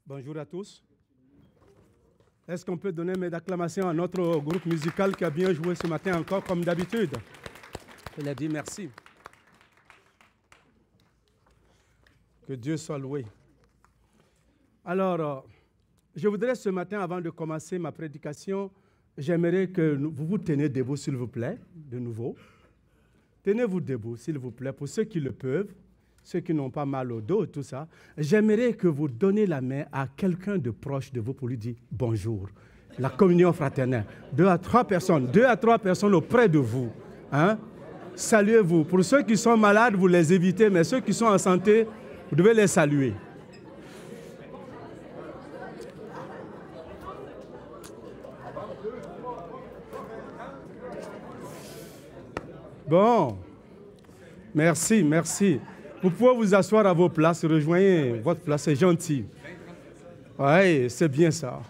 Bonjour à tous. Est-ce qu'on peut donner mes acclamations à notre groupe musical qui a bien joué ce matin encore comme d'habitude? Il a dit merci. Que Dieu soit loué. Alors, je voudrais ce matin, avant de commencer ma prédication, j'aimerais que vous vous teniez debout, s'il vous plaît, de nouveau. Tenez-vous debout, s'il vous plaît, pour ceux qui le peuvent, ceux qui n'ont pas mal au dos, tout ça. J'aimerais que vous donniez la main à quelqu'un de proche de vous pour lui dire bonjour. La communion fraternelle. 2 à 3 personnes auprès de vous. Hein? Saluez-vous. Pour ceux qui sont malades, vous les évitez, mais ceux qui sont en santé, vous devez les saluer. Bon, merci, merci. Vous pouvez vous asseoir à vos places, rejoignez votre place, c'est gentil. Oui, c'est bien ça.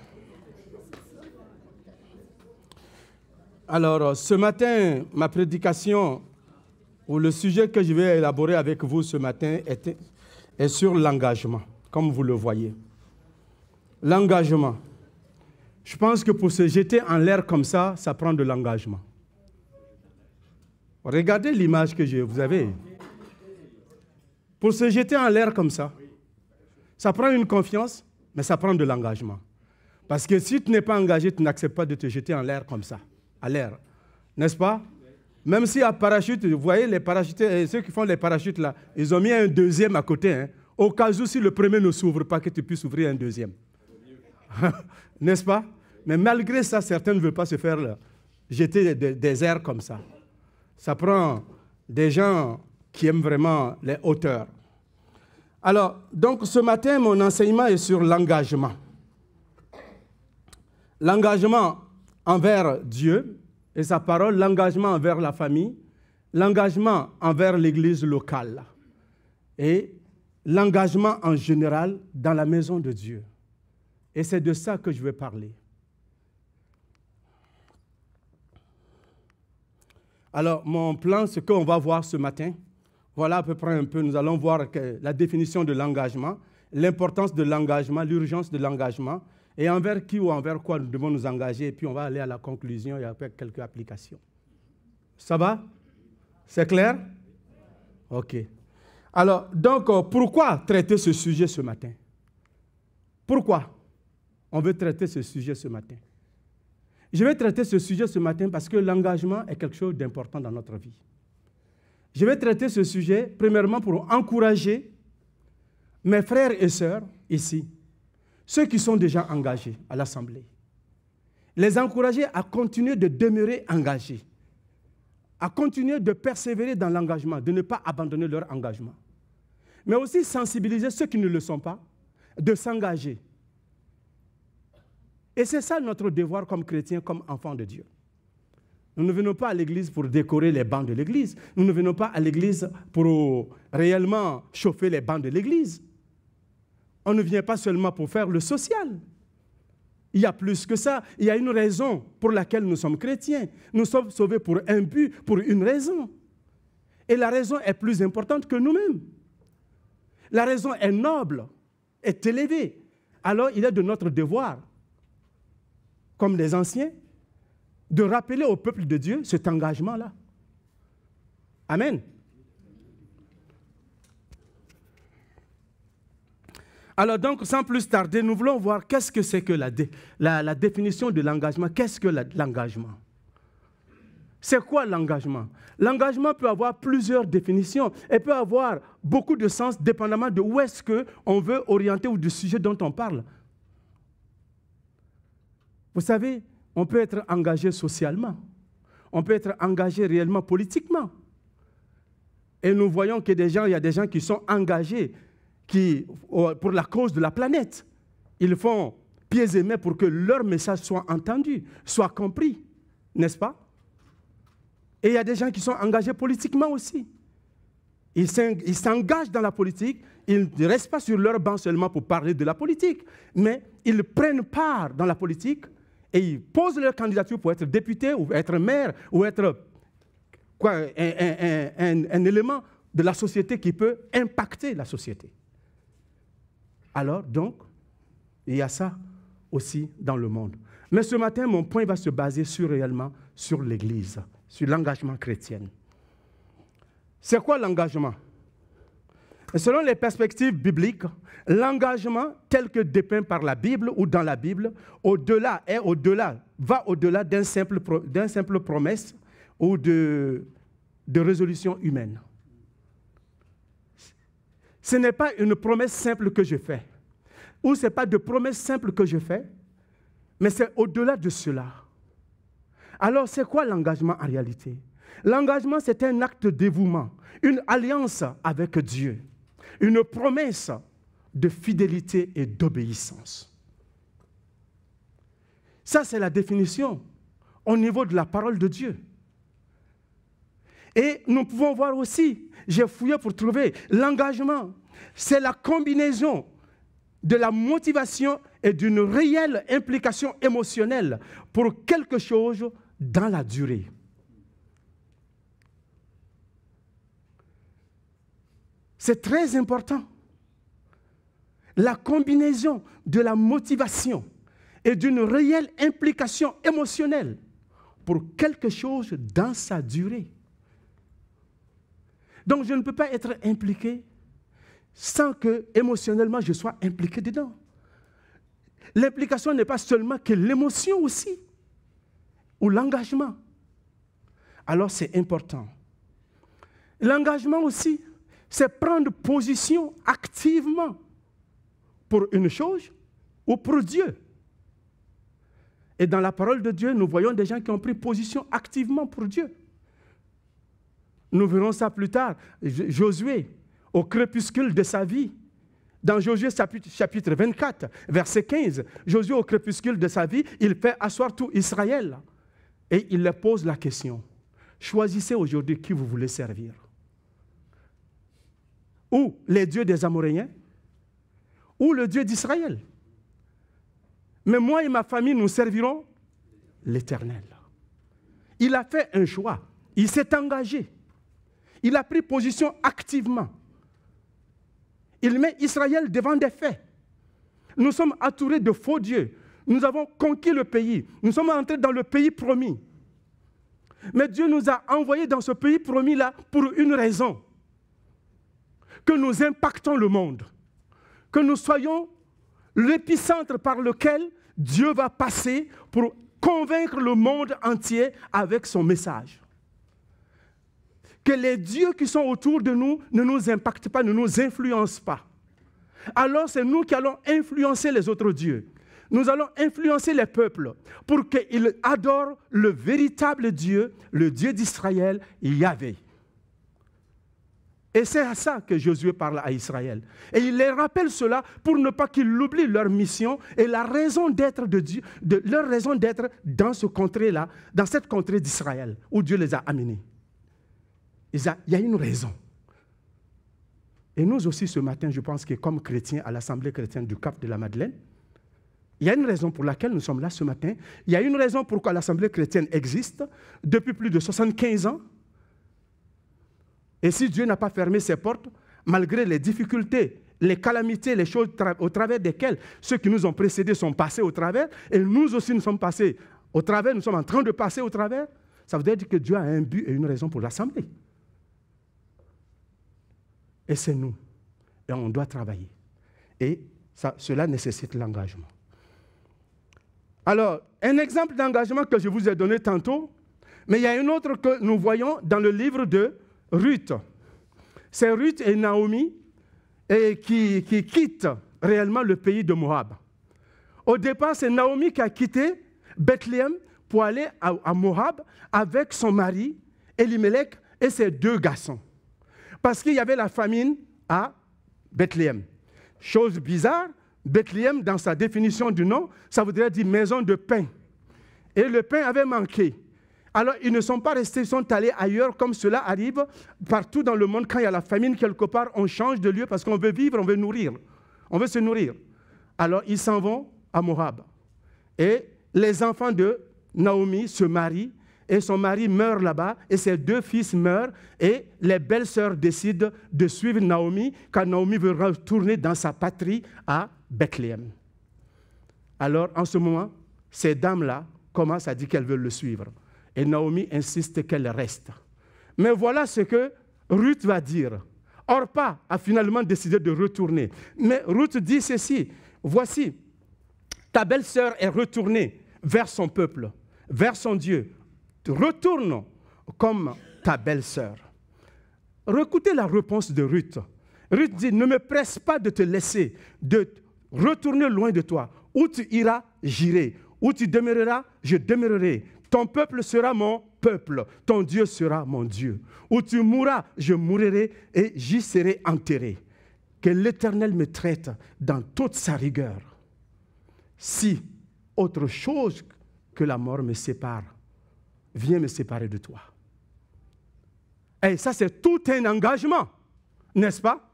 Alors, ce matin, ma prédication, ou le sujet que je vais élaborer avec vous ce matin est sur l'engagement, comme vous le voyez. L'engagement. Je pense que pour se jeter en l'air comme ça, ça prend de l'engagement. Regardez l'image que vous avez. Pour se jeter en l'air comme ça, ça prend une confiance, mais ça prend de l'engagement. Parce que si tu n'es pas engagé, tu n'acceptes pas de te jeter en l'air comme ça, à l'air. N'est-ce pas? Même si à parachute, vous voyez les parachutistes, ceux qui font les parachutes là, ils ont mis un deuxième à côté, hein, au cas où si le premier ne s'ouvre pas, que tu puisses ouvrir un deuxième. N'est-ce pas? Mais malgré ça, certains ne veulent pas se faire jeter des airs comme ça. Ça prend des gens qui aiment vraiment les hauteurs. Alors, donc ce matin, mon enseignement est sur l'engagement. L'engagement envers Dieu et sa parole, l'engagement envers la famille, l'engagement envers l'église locale et l'engagement en général dans la maison de Dieu. Et c'est de ça que je vais parler. Alors, mon plan, ce qu'on va voir ce matin, voilà à peu près un peu, nous allons voir la définition de l'engagement, l'importance de l'engagement, l'urgence de l'engagement, et envers qui ou envers quoi nous devons nous engager, et puis on va aller à la conclusion et après quelques applications. Ça va? C'est clair? OK. Alors, donc, pourquoi traiter ce sujet ce matin? Pourquoi on veut traiter ce sujet ce matin? Je vais traiter ce sujet ce matin parce que l'engagement est quelque chose d'important dans notre vie. Je vais traiter ce sujet, premièrement, pour encourager mes frères et sœurs ici, ceux qui sont déjà engagés à l'Assemblée. Les encourager à continuer de demeurer engagés, à continuer de persévérer dans l'engagement, de ne pas abandonner leur engagement. Mais aussi sensibiliser ceux qui ne le sont pas, de s'engager. Et c'est ça notre devoir comme chrétiens, comme enfants de Dieu. Nous ne venons pas à l'église pour décorer les bancs de l'église. Nous ne venons pas à l'église pour réellement chauffer les bancs de l'église. On ne vient pas seulement pour faire le social. Il y a plus que ça. Il y a une raison pour laquelle nous sommes chrétiens. Nous sommes sauvés pour un but, pour une raison. Et la raison est plus importante que nous-mêmes. La raison est noble, est élevée. Alors il est de notre devoir, comme les anciens, de rappeler au peuple de Dieu cet engagement-là. Amen. Alors donc, sans plus tarder, nous voulons voir qu'est-ce que c'est que la définition de l'engagement. Qu'est-ce que l'engagement? C'est quoi l'engagement? L'engagement peut avoir plusieurs définitions et peut avoir beaucoup de sens dépendamment de où est-ce qu'on veut orienter ou du sujet dont on parle. Vous savez, on peut être engagé socialement, on peut être engagé réellement politiquement. Et nous voyons qu'il y a des gens qui sont engagés pour la cause de la planète. Ils font pieds et mains pour que leur message soit entendu, soit compris, n'est-ce pas? Et il y a des gens qui sont engagés politiquement aussi. Ils s'engagent dans la politique, ils ne restent pas sur leur banc seulement pour parler de la politique, mais ils prennent part dans la politique et ils posent leur candidature pour être député ou être maire ou être un élément de la société qui peut impacter la société. Alors, donc, Il y a ça aussi dans le monde. Mais ce matin, mon point va se baser réellement sur l'Église, sur l'engagement chrétien. C'est quoi l'engagement? Selon les perspectives bibliques, l'engagement tel que dépeint par la Bible ou dans la Bible, va au-delà d'une simple promesse ou de résolution humaine. Ce n'est pas une promesse simple que je fais, ou ce n'est pas de promesse simple que je fais, mais c'est au-delà de cela. Alors, c'est quoi l'engagement en réalité? L'engagement, c'est un acte de dévouement, une alliance avec Dieu, une promesse de fidélité et d'obéissance. Ça, c'est la définition au niveau de la parole de Dieu. Et nous pouvons voir aussi, j'ai fouillé pour trouver, l'engagement, c'est la combinaison de la motivation et d'une réelle implication émotionnelle pour quelque chose dans la durée. C'est très important. La combinaison de la motivation et d'une réelle implication émotionnelle pour quelque chose dans sa durée. Donc, je ne peux pas être impliqué sans que, émotionnellement, je sois impliqué dedans. L'implication n'est pas seulement que l'émotion aussi, ou l'engagement. Alors, c'est important. L'engagement aussi, c'est prendre position activement pour une chose ou pour Dieu. Et dans la parole de Dieu, nous voyons des gens qui ont pris position activement pour Dieu. Nous verrons ça plus tard. Josué, au crépuscule de sa vie, dans Josué chapitre 24, verset 15, Josué au crépuscule de sa vie, il fait asseoir tout Israël. Et il leur pose la question, choisissez aujourd'hui qui vous voulez servir. Ou les dieux des Amoréens, ou le Dieu d'Israël. Mais moi et ma famille, nous servirons l'Éternel. Il a fait un choix, il s'est engagé. Il a pris position activement. Il met Israël devant des faits. Nous sommes entourés de faux dieux. Nous avons conquis le pays. Nous sommes entrés dans le pays promis. Mais Dieu nous a envoyés dans ce pays promis-là pour une raison. Que nous impactons le monde. Que nous soyons l'épicentre par lequel Dieu va passer pour convaincre le monde entier avec son message. Que les dieux qui sont autour de nous ne nous impactent pas, ne nous influencent pas. Alors c'est nous qui allons influencer les autres dieux. Nous allons influencer les peuples pour qu'ils adorent le véritable Dieu, le Dieu d'Israël, Yahvé. Et c'est à ça que Josué parle à Israël. Et il les rappelle cela pour ne pas qu'ils oublient leur mission et la raison d'être de Dieu, leur raison d'être dans ce contrée-là, dans cette contrée d'Israël, où Dieu les a amenés. Il y a une raison. Et nous aussi, ce matin, je pense que comme chrétiens à l'Assemblée chrétienne du Cap de la Madeleine, il y a une raison pour laquelle nous sommes là ce matin. Il y a une raison pourquoi l'Assemblée chrétienne existe depuis plus de 75 ans. Et si Dieu n'a pas fermé ses portes, malgré les difficultés, les calamités, les choses au travers desquelles ceux qui nous ont précédés sont passés au travers, et nous aussi nous sommes passés au travers, nous sommes en train de passer au travers, ça veut dire que Dieu a un but et une raison pour l'Assemblée. Et c'est nous. Et on doit travailler. Et cela nécessite l'engagement. Alors, un exemple d'engagement que je vous ai donné tantôt, mais il y a un autre que nous voyons dans le livre de Ruth. C'est Ruth et Naomi qui quittent réellement le pays de Moab. Au départ, c'est Naomi qui a quitté Bethléem pour aller à Moab avec son mari, Elimelech, et ses 2 garçons. Parce qu'il y avait la famine à Bethléem. Chose bizarre, Bethléem, dans sa définition du nom, ça voudrait dire maison de pain. Et le pain avait manqué. Alors, ils ne sont pas restés, ils sont allés ailleurs, comme cela arrive partout dans le monde. Quand il y a la famine quelque part, on change de lieu parce qu'on veut vivre, on veut nourrir. On veut se nourrir. Alors, ils s'en vont à Moab. Et les enfants de Naomi se marient. Et son mari meurt là-bas, et ses 2 fils meurent, et les belles-sœurs décident de suivre Naomi, quand Naomi veut retourner dans sa patrie à Bethléem. Alors, en ce moment, ces dames-là commencent à dire qu'elles veulent le suivre. Et Naomi insiste qu'elle reste. Mais voilà ce que Ruth va dire. Orpa a finalement décidé de retourner. Mais Ruth dit ceci, voici, ta belle-sœur est retournée vers son peuple, vers son Dieu. Retourne comme ta belle-sœur. Écoutez la réponse de Ruth. Ruth dit, ne me presse pas de te laisser, de retourner loin de toi. Où tu iras, j'irai. Où tu demeureras, je demeurerai. Ton peuple sera mon peuple, ton Dieu sera mon Dieu. Où tu mourras, je mourrai et j'y serai enterré. Que l'Éternel me traite dans toute sa rigueur. Si autre chose que la mort me sépare, viens me séparer de toi. Et ça, c'est tout un engagement, n'est-ce pas?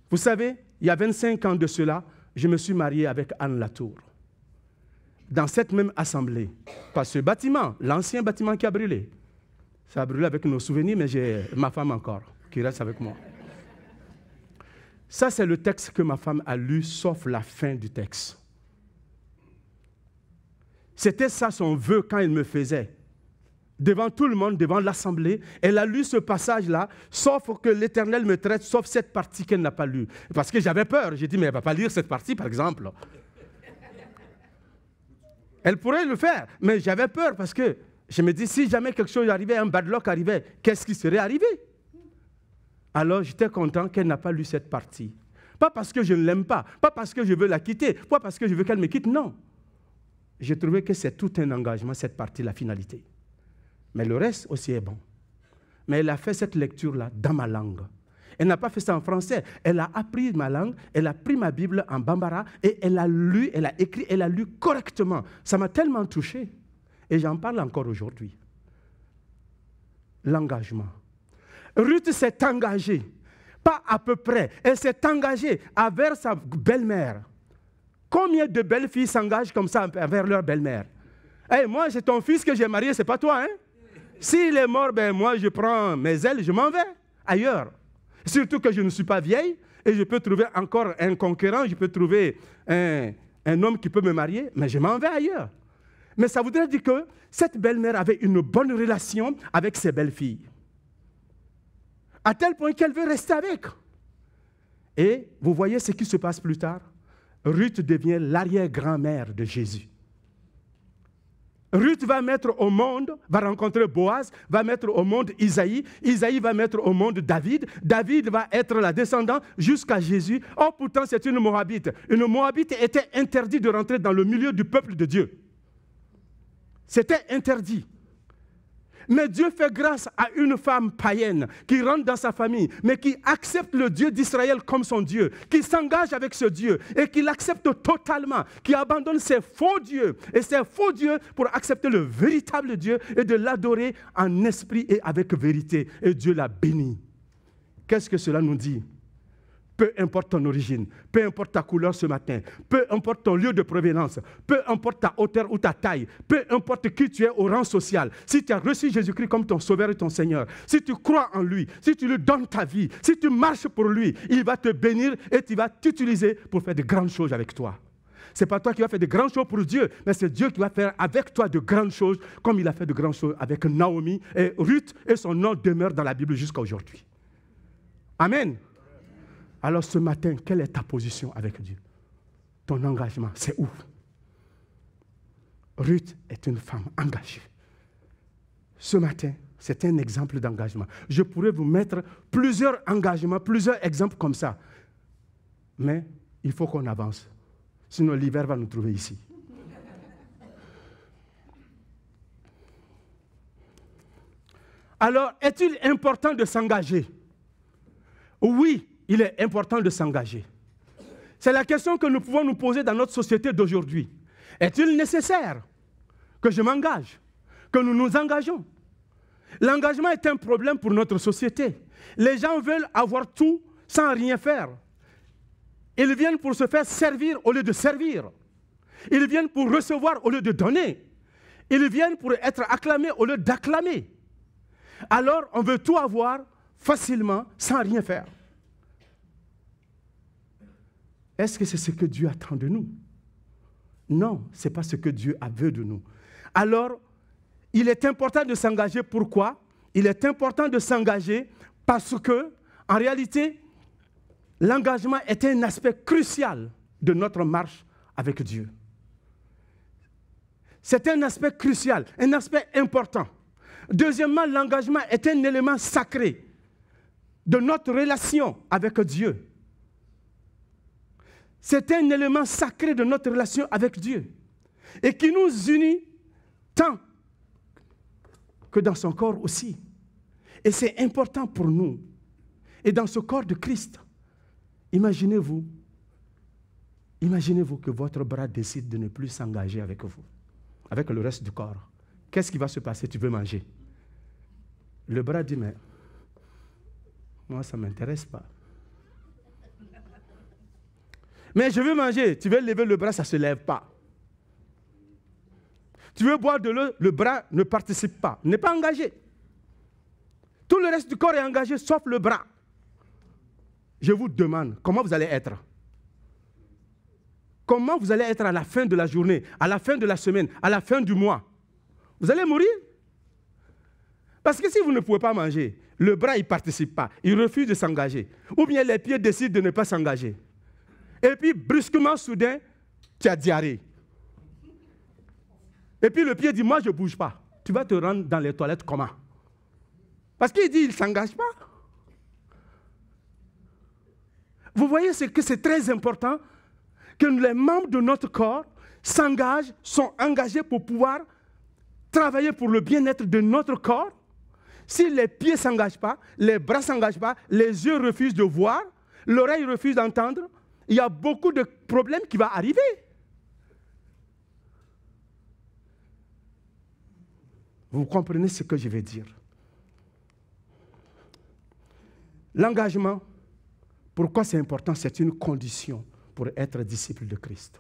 Vous savez, il y a 25 ans de cela, je me suis marié avec Anne Latour. Dans cette même assemblée, pas ce bâtiment, l'ancien bâtiment qui a brûlé. Ça a brûlé avec nos souvenirs, mais j'ai ma femme encore, qui reste avec moi. Ça, c'est le texte que ma femme a lu, sauf la fin du texte. C'était ça son vœu quand elle me faisait. Devant tout le monde, devant l'assemblée, elle a lu ce passage-là, sauf que l'Éternel me traite, sauf cette partie qu'elle n'a pas lue. Parce que j'avais peur. J'ai dit, mais elle ne va pas lire cette partie, par exemple. Elle pourrait le faire, mais j'avais peur parce que je me dis, si jamais quelque chose arrivait, un bad luck arrivait, qu'est-ce qui serait arrivé? Alors j'étais content qu'elle n'a pas lu cette partie. Pas parce que je ne l'aime pas, pas parce que je veux la quitter, pas parce que je veux qu'elle me quitte, non. J'ai trouvé que c'est tout un engagement, cette partie, la finalité. Mais le reste aussi est bon. Mais elle a fait cette lecture-là dans ma langue. Elle n'a pas fait ça en français. Elle a appris ma langue, elle a pris ma Bible en bambara et elle a lu, elle a écrit, elle a lu correctement. Ça m'a tellement touché. Et j'en parle encore aujourd'hui. L'engagement. Ruth s'est engagée, pas à peu près, elle s'est engagée envers sa belle-mère. Combien de belles filles s'engagent comme ça envers leur belle-mère? Hey, moi, c'est ton fils que j'ai marié, c'est pas toi, hein? S'il est mort, ben moi, je prends mes ailes, je m'en vais ailleurs. Surtout que je ne suis pas vieille et je peux trouver encore un conquérant, je peux trouver un homme qui peut me marier, mais je m'en vais ailleurs. Mais ça voudrait dire que cette belle-mère avait une bonne relation avec ses belles-filles. À tel point qu'elle veut rester avec. Et vous voyez ce qui se passe plus tard. Ruth devient l'arrière-grand-mère de Jésus. Ruth va mettre au monde, va rencontrer Boaz, va mettre au monde Isaïe, Isaïe va mettre au monde David, David va être la descendante jusqu'à Jésus. Oh, pourtant, c'est une Moabite. Une Moabite était interdite de rentrer dans le milieu du peuple de Dieu. C'était interdit. Mais Dieu fait grâce à une femme païenne qui rentre dans sa famille, mais qui accepte le Dieu d'Israël comme son Dieu, qui s'engage avec ce Dieu et qui l'accepte totalement, qui abandonne ses faux dieux et ses faux dieux pour accepter le véritable Dieu et de l'adorer en esprit et avec vérité. Et Dieu l'a béni. Qu'est-ce que cela nous dit? Peu importe ton origine, peu importe ta couleur ce matin, peu importe ton lieu de provenance, peu importe ta hauteur ou ta taille, peu importe qui tu es au rang social, si tu as reçu Jésus-Christ comme ton Sauveur et ton Seigneur, si tu crois en lui, si tu lui donnes ta vie, si tu marches pour lui, il va te bénir et tu vas t'utiliser pour faire de grandes choses avec toi. Ce n'est pas toi qui vas faire de grandes choses pour Dieu, mais c'est Dieu qui va faire avec toi de grandes choses, comme il a fait de grandes choses avec Naomi et Ruth, et son nom demeure dans la Bible jusqu'à aujourd'hui. Amen. Alors ce matin, quelle est ta position avec Dieu? Ton engagement, c'est où? Ruth est une femme engagée. Ce matin, c'est un exemple d'engagement. Je pourrais vous mettre plusieurs engagements, plusieurs exemples comme ça. Mais il faut qu'on avance. Sinon l'hiver va nous trouver ici. Alors, est-il important de s'engager? Oui. Il est important de s'engager. C'est la question que nous pouvons nous poser dans notre société d'aujourd'hui. Est-il nécessaire que je m'engage, que nous nous engageons? L'engagement est un problème pour notre société. Les gens veulent avoir tout sans rien faire. Ils viennent pour se faire servir au lieu de servir. Ils viennent pour recevoir au lieu de donner. Ils viennent pour être acclamés au lieu d'acclamer. Alors, on veut tout avoir facilement sans rien faire. Est-ce que c'est ce que Dieu attend de nous? Non, ce n'est pas ce que Dieu veut de nous. Alors, il est important de s'engager. Pourquoi? Il est important de s'engager parce que, en réalité, l'engagement est un aspect crucial de notre marche avec Dieu. C'est un aspect crucial, un aspect important. Deuxièmement, l'engagement est un élément sacré de notre relation avec Dieu. C'est un élément sacré de notre relation avec Dieu et qui nous unit tant que dans son corps aussi. Et c'est important pour nous. Et dans ce corps de Christ, imaginez-vous que votre bras décide de ne plus s'engager avec vous, avec le reste du corps. Qu'est-ce qui va se passer? Tu veux manger. Le bras dit, mais moi, ça ne m'intéresse pas. Mais je veux manger. Tu veux lever le bras, ça ne se lève pas. Tu veux boire de l'eau, le bras ne participe pas, n'est pas engagé. Tout le reste du corps est engagé, sauf le bras. Je vous demande, comment vous allez être? Comment vous allez être à la fin de la journée, à la fin de la semaine, à la fin du mois? Vous allez mourir? Parce que si vous ne pouvez pas manger, le bras, il ne participe pas, il refuse de s'engager. Ou bien les pieds décident de ne pas s'engager. Et puis, brusquement, soudain, tu as diarrhée. Et puis le pied dit, moi, je ne bouge pas. Tu vas te rendre dans les toilettes comment? Parce qu'il dit, il ne s'engage pas. Vous voyez que c'est très important que les membres de notre corps s'engagent, sont engagés pour pouvoir travailler pour le bien-être de notre corps. Si les pieds ne s'engagent pas, les bras ne s'engagent pas, les yeux refusent de voir, l'oreille refuse d'entendre, il y a beaucoup de problèmes qui vont arriver. Vous comprenez ce que je vais dire? L'engagement, pourquoi c'est important? C'est une condition pour être disciple de Christ.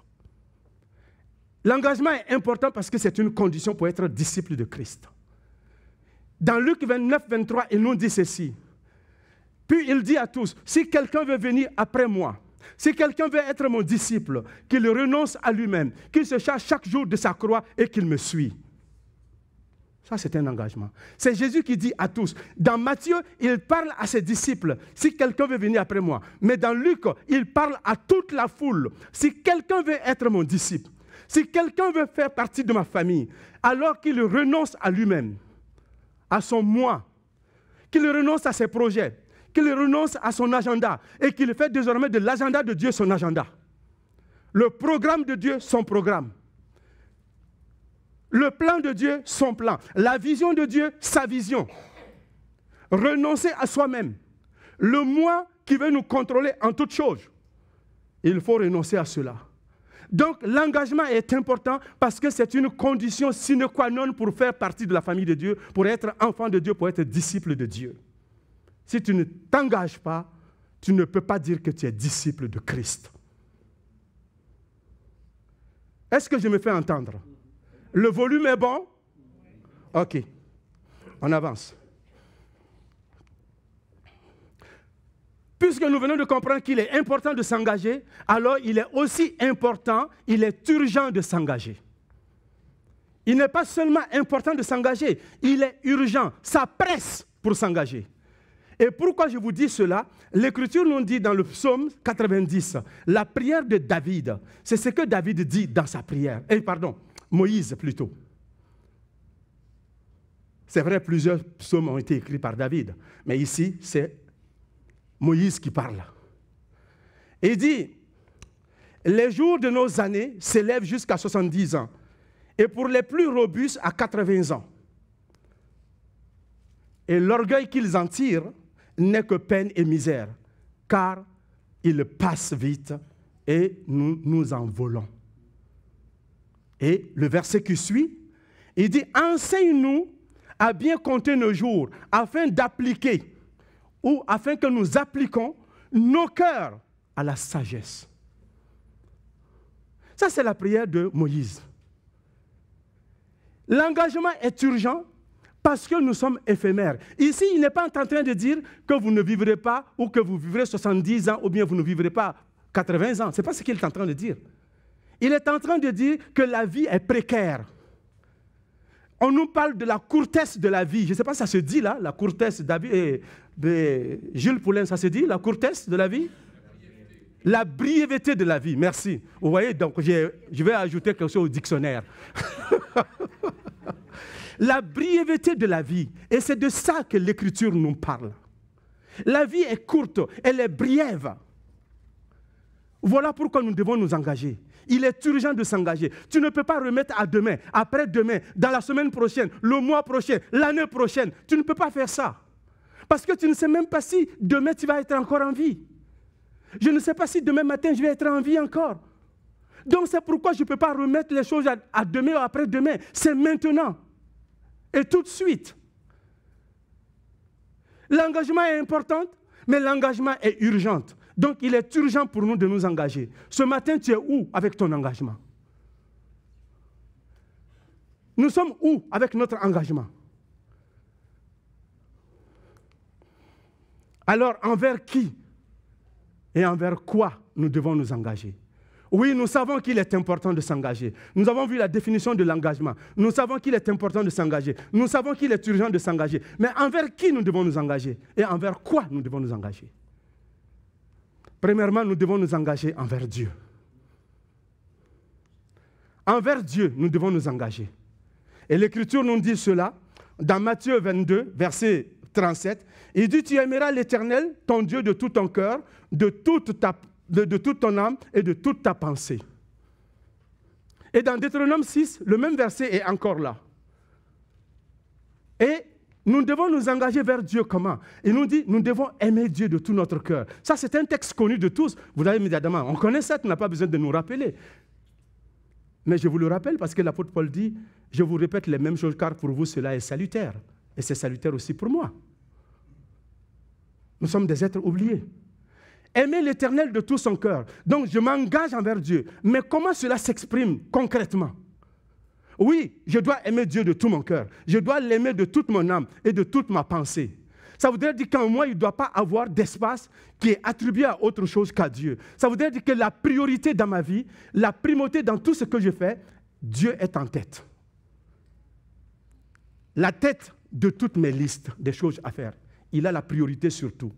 L'engagement est important parce que c'est une condition pour être disciple de Christ. Dans Luc 29, 23, il nous dit ceci. Puis il dit à tous, si quelqu'un veut venir après moi, si quelqu'un veut être mon disciple, qu'il renonce à lui-même, qu'il se charge chaque jour de sa croix et qu'il me suit. Ça, c'est un engagement. C'est Jésus qui dit à tous. Dans Matthieu, il parle à ses disciples, si quelqu'un veut venir après moi. Mais dans Luc, il parle à toute la foule. Si quelqu'un veut être mon disciple, si quelqu'un veut faire partie de ma famille, alors qu'il renonce à lui-même, à son moi, qu'il renonce à ses projets, qu'il renonce à son agenda et qu'il fait désormais de l'agenda de Dieu son agenda. Le programme de Dieu, son programme. Le plan de Dieu, son plan. La vision de Dieu, sa vision. Renoncer à soi-même. Le moi qui veut nous contrôler en toutes choses. Il faut renoncer à cela. Donc, l'engagement est important parce que c'est une condition sine qua non pour faire partie de la famille de Dieu, pour être enfant de Dieu, pour être disciple de Dieu. Si tu ne t'engages pas, tu ne peux pas dire que tu es disciple de Christ. Est-ce que je me fais entendre? Le volume est bon? OK. On avance. Puisque nous venons de comprendre qu'il est important de s'engager, alors il est aussi important, il est urgent de s'engager. Il n'est pas seulement important de s'engager, il est urgent, ça presse pour s'engager. Et pourquoi je vous dis cela? L'Écriture nous dit dans le psaume 90, la prière de David, c'est ce que David dit dans sa prière. Moïse plutôt. C'est vrai, plusieurs psaumes ont été écrits par David, mais ici, c'est Moïse qui parle. Il dit, les jours de nos années s'élèvent jusqu'à 70 ans, et pour les plus robustes à 80 ans. Et l'orgueil qu'ils en tirent n'est que peine et misère, car ils passent vite et nous nous en volons. Et le verset qui suit, il dit, enseigne-nous à bien compter nos jours, afin d'appliquer, ou afin que nous appliquons nos cœurs à la sagesse. Ça, c'est la prière de Moïse. L'engagement est urgent parce que nous sommes éphémères. Ici, il n'est pas en train de dire que vous ne vivrez pas ou que vous vivrez 70 ans ou bien vous ne vivrez pas 80 ans. Ce n'est pas ce qu'il est en train de dire. Il est en train de dire que la vie est précaire. On nous parle de la courtesse de la vie. Je ne sais pas si ça se dit là, la courtesse de Jules Poulin, ça se dit, la courtesse de la vie? La brièveté de la vie, merci. Vous voyez, donc je vais ajouter quelque chose au dictionnaire. La brièveté de la vie. Et c'est de ça que l'Écriture nous parle. La vie est courte, elle est brève. Voilà pourquoi nous devons nous engager. Il est urgent de s'engager. Tu ne peux pas remettre à demain, après-demain, dans la semaine prochaine, le mois prochain, l'année prochaine. Tu ne peux pas faire ça. Parce que tu ne sais même pas si demain tu vas être encore en vie. Je ne sais pas si demain matin je vais être en vie encore. Donc c'est pourquoi je ne peux pas remettre les choses à demain ou après-demain. C'est maintenant. Et tout de suite. L'engagement est important, mais l'engagement est urgent. Donc, il est urgent pour nous de nous engager. Ce matin, tu es où avec ton engagement? Nous sommes où avec notre engagement? Alors, envers qui et envers quoi nous devons nous engager? Oui, nous savons qu'il est important de s'engager. Nous avons vu la définition de l'engagement. Nous savons qu'il est important de s'engager. Nous savons qu'il est urgent de s'engager. Mais envers qui nous devons nous engager? Et envers quoi nous devons nous engager? Premièrement, nous devons nous engager envers Dieu. Envers Dieu, nous devons nous engager. Et l'Écriture nous dit cela dans Matthieu 22, verset 37. Il dit, tu aimeras l'Éternel, ton Dieu, de tout ton cœur, de toute ton âme et de toute ta pensée. Et dans Deutéronome 6, le même verset est encore là. Et nous devons nous engager vers Dieu comment? Il nous dit, nous devons aimer Dieu de tout notre cœur. Ça, c'est un texte connu de tous. Vous l'avez immédiatement. On connaît ça, tu n'as pas besoin de nous rappeler. Mais je vous le rappelle parce que l'apôtre Paul dit, je vous répète les mêmes choses car pour vous, cela est salutaire. Et c'est salutaire aussi pour moi. Nous sommes des êtres oubliés. Aimer l'Éternel de tout son cœur. Donc, je m'engage envers Dieu. Mais comment cela s'exprime concrètement? Oui, je dois aimer Dieu de tout mon cœur. Je dois l'aimer de toute mon âme et de toute ma pensée. Ça voudrait dire qu'en moi, il ne doit pas avoir d'espace qui est attribué à autre chose qu'à Dieu. Ça voudrait dire que la priorité dans ma vie, la primauté dans tout ce que je fais, Dieu est en tête. La tête de toutes mes listes des choses à faire. Il a la priorité sur tout.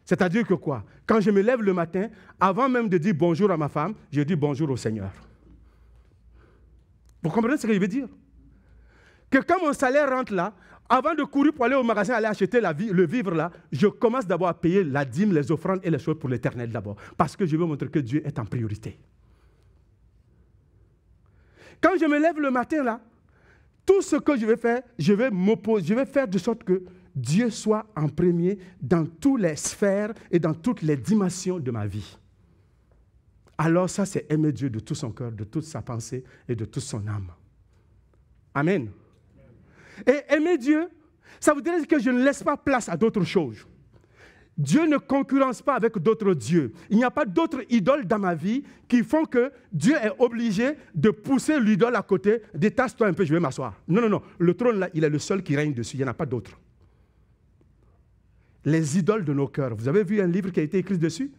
C'est-à-dire que quoi? Quand je me lève le matin, avant même de dire bonjour à ma femme, je dis bonjour au Seigneur. Vous comprenez ce que je veux dire? Que quand mon salaire rentre là, avant de courir pour aller au magasin, aller acheter le vivre là, je commence d'abord à payer la dîme, les offrandes et les choses pour l'Éternel d'abord. Parce que je veux montrer que Dieu est en priorité. Quand je me lève le matin là, tout ce que je vais faire, je vais faire de sorte que Dieu soit en premier dans toutes les sphères et dans toutes les dimensions de ma vie. Alors ça, c'est aimer Dieu de tout son cœur, de toute sa pensée et de toute son âme. Amen. Et aimer Dieu, ça veut dire que je ne laisse pas place à d'autres choses. Dieu ne concurrence pas avec d'autres dieux. Il n'y a pas d'autres idoles dans ma vie qui font que Dieu est obligé de pousser l'idole à côté. Détache-toi un peu, je vais m'asseoir. Non, non, non. Le trône là, il est le seul qui règne dessus. Il n'y en a pas d'autres. Les idoles de nos cœurs. Vous avez vu un livre qui a été écrit dessus?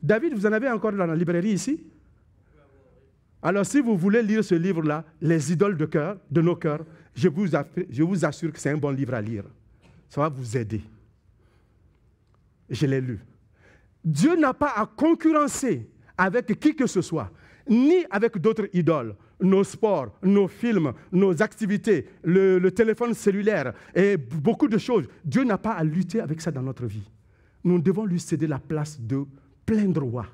David, vous en avez encore dans la librairie ici? Alors, si vous voulez lire ce livre-là, Les idoles de nos cœurs, je vous assure que c'est un bon livre à lire. Ça va vous aider. Je l'ai lu. Dieu n'a pas à concurrencer avec qui que ce soit, ni avec d'autres idoles. Nos sports, nos films, nos activités, le téléphone cellulaire et beaucoup de choses. Dieu n'a pas à lutter avec ça dans notre vie. Nous devons lui céder la place de plein droit.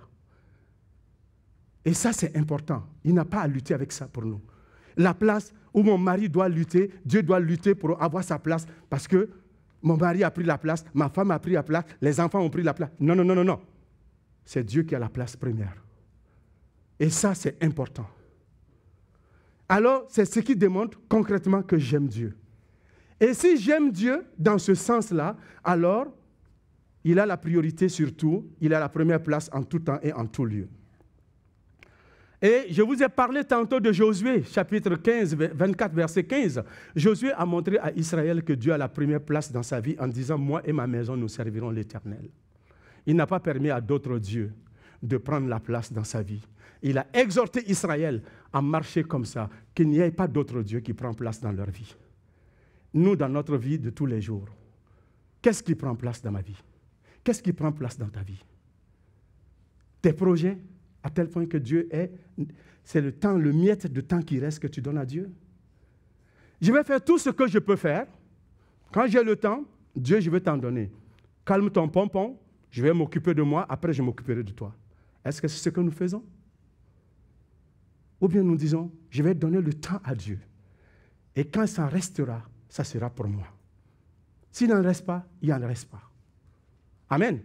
Et ça, c'est important. Il n'a pas à lutter avec ça pour nous. La place où mon mari doit lutter, Dieu doit lutter pour avoir sa place parce que mon mari a pris la place, ma femme a pris la place, les enfants ont pris la place. Non, non, non, non, non. C'est Dieu qui a la place première. Et ça, c'est important. Alors, c'est ce qui démontre concrètement que j'aime Dieu. Et si j'aime Dieu dans ce sens-là, alors, il a la priorité sur tout, il a la première place en tout temps et en tout lieu. Et je vous ai parlé tantôt de Josué, chapitre 15, 24, verset 15. Josué a montré à Israël que Dieu a la première place dans sa vie en disant « Moi et ma maison, nous servirons l'Éternel ». Il n'a pas permis à d'autres dieux de prendre la place dans sa vie. Il a exhorté Israël à marcher comme ça, qu'il n'y ait pas d'autre Dieu qui prend place dans leur vie. Nous, dans notre vie de tous les jours, qu'est-ce qui prend place dans ma vie? Qu'est-ce qui prend place dans ta vie? Tes projets, à tel point que Dieu est, c'est le temps, le miette de temps qui reste que tu donnes à Dieu. Je vais faire tout ce que je peux faire. Quand j'ai le temps, Dieu, je vais t'en donner. Calme ton pompon, je vais m'occuper de moi, après je m'occuperai de toi. Est-ce que c'est ce que nous faisons? Ou bien nous disons, je vais donner le temps à Dieu. Et quand ça restera, ça sera pour moi. S'il n'en reste pas, il n'en reste pas. Amen.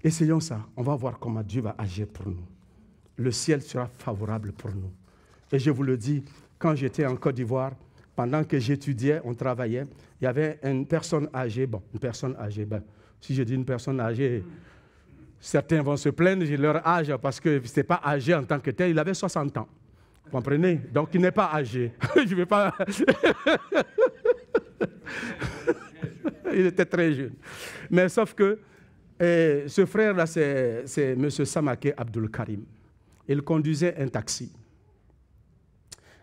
Essayons ça. On va voir comment Dieu va agir pour nous. Le ciel sera favorable pour nous. Et je vous le dis, quand j'étais en Côte d'Ivoire, pendant que j'étudiais, on travaillait, il y avait une personne âgée. Si je dis une personne âgée, certains vont se plaindre de leur âge parce que ce n'était pas âgé en tant que tel, il avait 60 ans. Vous comprenez? Donc il n'est pas âgé. Je ne vais pas... Il était très jeune. Mais sauf que ce frère-là, c'est M. Samake Abdul Karim. Il conduisait un taxi.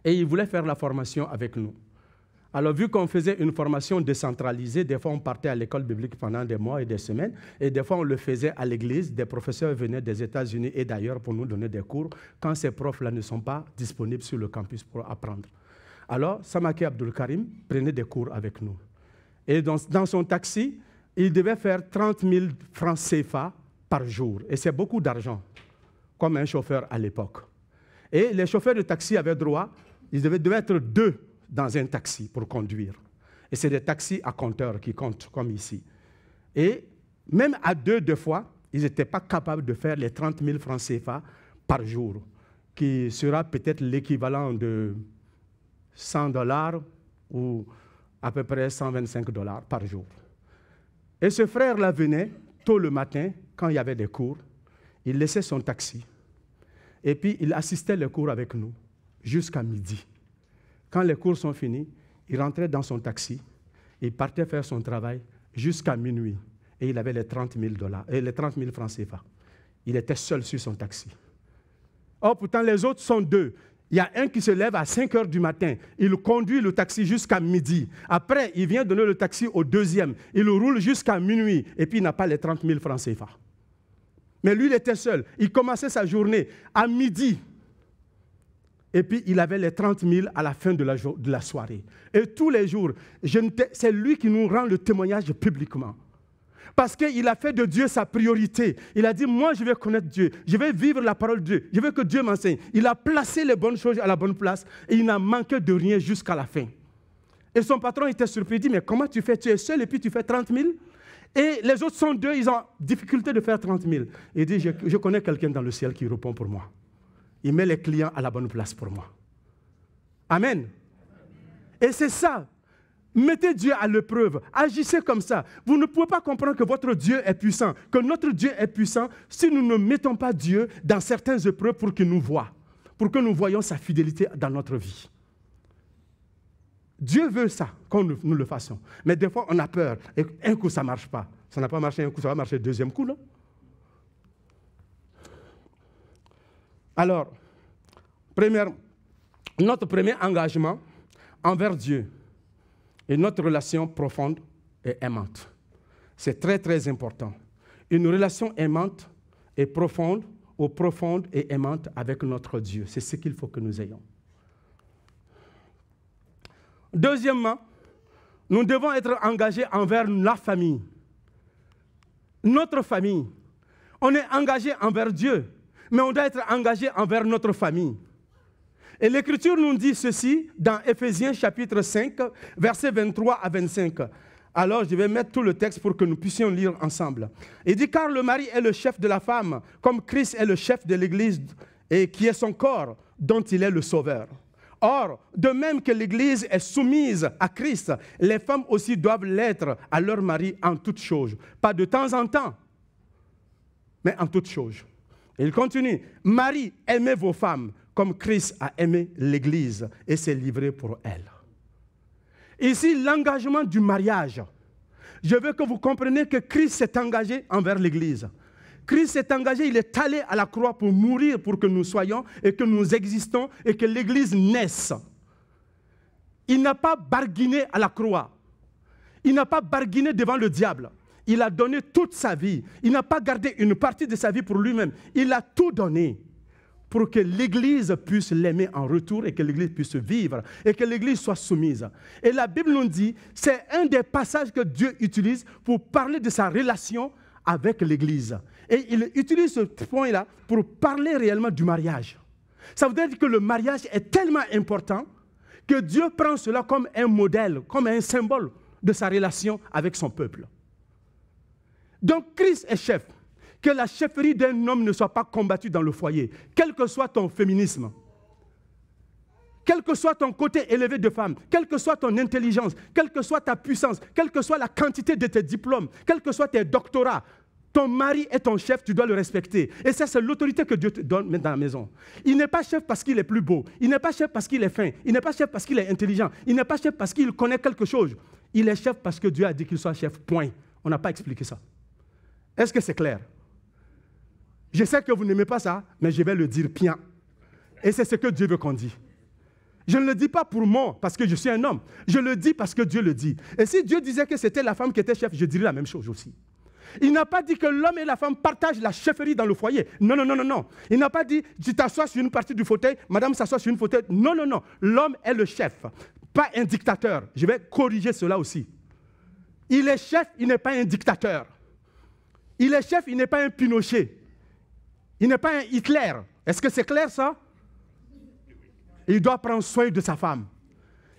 Et il voulait faire la formation avec nous. Alors, vu qu'on faisait une formation décentralisée, des fois on partait à l'école biblique pendant des mois et des semaines, et des fois on le faisait à l'église. Des professeurs venaient des États-Unis et d'ailleurs pour nous donner des cours quand ces profs-là ne sont pas disponibles sur le campus pour apprendre. Alors, Samake Abdul Karim prenait des cours avec nous. Et dans son taxi, il devait faire 30 000 francs CFA par jour. Et c'est beaucoup d'argent, comme un chauffeur à l'époque. Et les chauffeurs de taxi avaient droit, ils devaient être 2 dans un taxi pour conduire. Et c'est des taxis à compteur qui comptent, comme ici. Et même à 2 fois, ils n'étaient pas capables de faire les 30 000 francs CFA par jour, qui sera peut-être l'équivalent de 100 $ ou à peu près 125 $ par jour. Et ce frère-là venait tôt le matin, quand il y avait des cours, il laissait son taxi. Et puis, il assistait les cours avec nous jusqu'à midi. Quand les cours sont finis, il rentrait dans son taxi, il partait faire son travail jusqu'à minuit. Et il avait les 30 000 francs CFA. Il était seul sur son taxi. Or, pourtant, les autres sont 2. Il y a un qui se lève à 5 heures du matin. Il conduit le taxi jusqu'à midi. Après, il vient donner le taxi au 2e. Il roule jusqu'à minuit. Et puis, il n'a pas les 30 000 francs CFA. Mais lui, il était seul. Il commençait sa journée à midi. Et puis, il avait les 30 000 à la fin de la soirée. Et tous les jours, c'est lui qui nous rend le témoignage publiquement. Parce qu'il a fait de Dieu sa priorité. Il a dit, moi, je vais connaître Dieu. Je vais vivre la parole de Dieu. Je veux que Dieu m'enseigne. Il a placé les bonnes choses à la bonne place et il n'a manqué de rien jusqu'à la fin. Et son patron était surpris. Il dit, mais comment tu fais? Tu es seul et puis tu fais 30 000? Et les autres sont 2, ils ont difficulté de faire 30 000. Il dit, je connais quelqu'un dans le ciel qui répond pour moi. Il met les clients à la bonne place pour moi. Amen. Et c'est ça. Mettez Dieu à l'épreuve. Agissez comme ça. Vous ne pouvez pas comprendre que votre Dieu est puissant, que notre Dieu est puissant, si nous ne mettons pas Dieu dans certaines épreuves pour qu'il nous voie, pour que nous voyions sa fidélité dans notre vie. Dieu veut ça, qu'on nous le fassions. Mais des fois, on a peur. Et un coup, ça ne marche pas. Ça n'a pas marché un coup, ça va marcher le 2e coup, non? Alors, notre premier engagement envers Dieu est notre relation profonde et aimante. C'est très, très important. Une relation aimante et profonde, ou profonde et aimante avec notre Dieu. C'est ce qu'il faut que nous ayons. Deuxièmement, nous devons être engagés envers la famille. Notre famille. On est engagé envers Dieu, mais on doit être engagé envers notre famille. Et l'Écriture nous dit ceci dans Éphésiens chapitre 5, versets 23 à 25. Alors, je vais mettre tout le texte pour que nous puissions lire ensemble. Il dit, car le mari est le chef de la femme, comme Christ est le chef de l'Église, et qui est son corps, dont il est le sauveur. Or, de même que l'Église est soumise à Christ, les femmes aussi doivent l'être à leur mari en toutes choses. Pas de temps en temps, mais en toutes choses. Et il continue, Marie, aimez vos femmes, comme Christ a aimé l'Église et s'est livré pour elle. Ici, l'engagement du mariage. Je veux que vous compreniez que Christ s'est engagé envers l'Église. Christ s'est engagé, il est allé à la croix pour mourir pour que nous soyons et que nous existons et que l'Église naisse. Il n'a pas barguiné à la croix. Il n'a pas barguiné devant le diable. Il a donné toute sa vie. Il n'a pas gardé une partie de sa vie pour lui-même. Il a tout donné pour que l'Église puisse l'aimer en retour et que l'Église puisse vivre et que l'Église soit soumise. Et la Bible nous dit, c'est un des passages que Dieu utilise pour parler de sa relation avec l'Église. Et il utilise ce point-là pour parler réellement du mariage. Ça veut dire que le mariage est tellement important que Dieu prend cela comme un modèle, comme un symbole de sa relation avec son peuple. Donc Christ est chef. Que la chefferie d'un homme ne soit pas combattue dans le foyer, quel que soit ton féminisme, quel que soit ton côté élevé de femme, quelle que soit ton intelligence, quelle que soit ta puissance, quelle que soit la quantité de tes diplômes, quels que soient tes doctorats, ton mari est ton chef, tu dois le respecter. Et ça, c'est l'autorité que Dieu te donne dans la maison. Il n'est pas chef parce qu'il est plus beau, il n'est pas chef parce qu'il est fin, il n'est pas chef parce qu'il est intelligent, il n'est pas chef parce qu'il connaît quelque chose. Il est chef parce que Dieu a dit qu'il soit chef, point. On n'a pas expliqué ça. Est-ce que c'est clair? Je sais que vous n'aimez pas ça, mais je vais le dire bien. Et c'est ce que Dieu veut qu'on dise. Je ne le dis pas pour moi, parce que je suis un homme. Je le dis parce que Dieu le dit. Et si Dieu disait que c'était la femme qui était chef, je dirais la même chose aussi. Il n'a pas dit que l'homme et la femme partagent la chefferie dans le foyer. Non, non, non, non, non. Il n'a pas dit, tu t'assois sur une partie du fauteuil, madame s'assoit sur une fauteuil. Non, non, non. L'homme est le chef, pas un dictateur. Je vais corriger cela aussi. Il est chef, il n'est pas un dictateur. Il est chef, il n'est pas un Pinochet. Il n'est pas un Hitler. Est-ce que c'est clair ça? Il doit prendre soin de sa femme.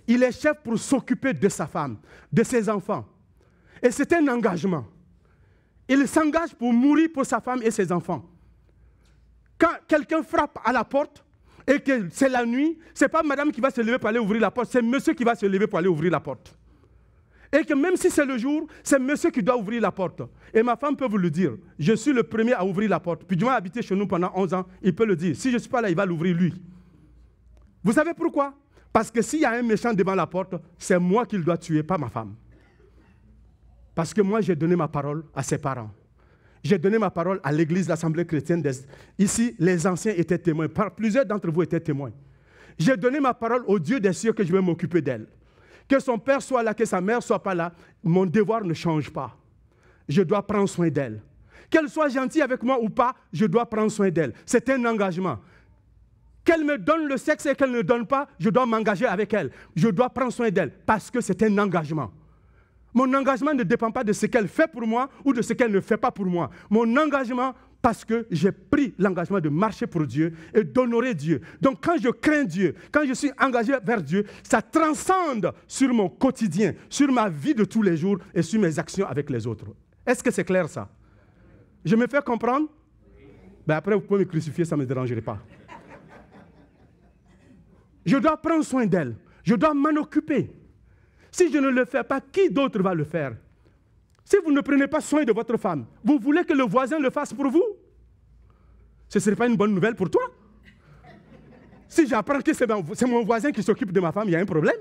Il est chef pour s'occuper de sa femme, de ses enfants. Et c'est un engagement. Il s'engage pour mourir pour sa femme et ses enfants. Quand quelqu'un frappe à la porte et que c'est la nuit, ce n'est pas madame qui va se lever pour aller ouvrir la porte, c'est monsieur qui va se lever pour aller ouvrir la porte. Et que même si c'est le jour, c'est monsieur qui doit ouvrir la porte. Et ma femme peut vous le dire. Je suis le premier à ouvrir la porte. Puis du moins habité chez nous pendant 11 ans, il peut le dire. Si je ne suis pas là, il va l'ouvrir lui. Vous savez pourquoi? Parce que s'il y a un méchant devant la porte, c'est moi qu'il doit tuer, pas ma femme. Parce que moi, j'ai donné ma parole à ses parents. J'ai donné ma parole à l'église, l'Assemblée chrétienne. Ici, les anciens étaient témoins. Plusieurs d'entre vous étaient témoins. J'ai donné ma parole au Dieu des cieux que je vais m'occuper d'elle. Que son père soit là, que sa mère ne soit pas là, mon devoir ne change pas. Je dois prendre soin d'elle. Qu'elle soit gentille avec moi ou pas, je dois prendre soin d'elle. C'est un engagement. Qu'elle me donne le sexe et qu'elle ne donne pas, je dois m'engager avec elle. Je dois prendre soin d'elle parce que c'est un engagement. Mon engagement ne dépend pas de ce qu'elle fait pour moi ou de ce qu'elle ne fait pas pour moi. Mon engagement, parce que j'ai pris l'engagement de marcher pour Dieu et d'honorer Dieu. Donc quand je crains Dieu, quand je suis engagé vers Dieu, ça transcende sur mon quotidien, sur ma vie de tous les jours et sur mes actions avec les autres. Est-ce que c'est clair ça? Je me fais comprendre? Ben après, vous pouvez me crucifier, ça ne me dérangerait pas. Je dois prendre soin d'elle. Je dois m'en occuper. Si je ne le fais pas, qui d'autre va le faire? Si vous ne prenez pas soin de votre femme, vous voulez que le voisin le fasse pour vous? Ce ne serait pas une bonne nouvelle pour toi? Si j'apprends que c'est mon voisin qui s'occupe de ma femme, il y a un problème.